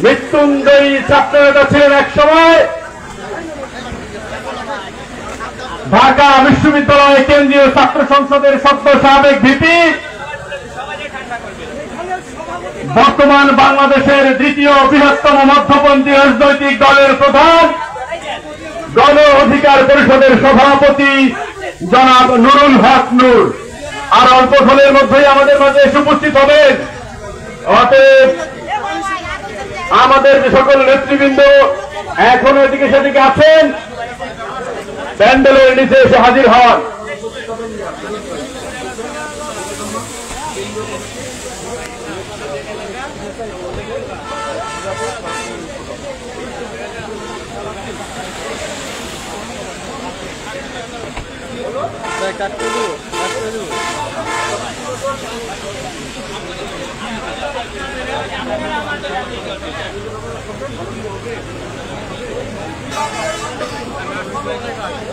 মৃত্যুঞ্জয়ী ছাত্রনেতা ছিলেন এক সময় ঢাকা বিশ্ববিদ্যালয় কেন্দ্রীয় ছাত্র সংসদের সদ্য সাবেক ভিপি, বর্তমান বাংলাদেশের দ্বিতীয় বৃহত্তম মধ্যপন্থী রাজনৈতিক দলের প্রধান, গণ অধিকার পরিষদের সভাপতি জনাব নুরুল হক নূর আর অল্প সময়ের মধ্যেই আমাদের মাঝে এসে উপস্থিত হবেন। অতএব আমাদের যে সকল নেতৃবৃন্দ এখনো এদিকে সেদিকে আছেন, প্যান্ডেলের নিচে এসে হাজির হন। Gracias.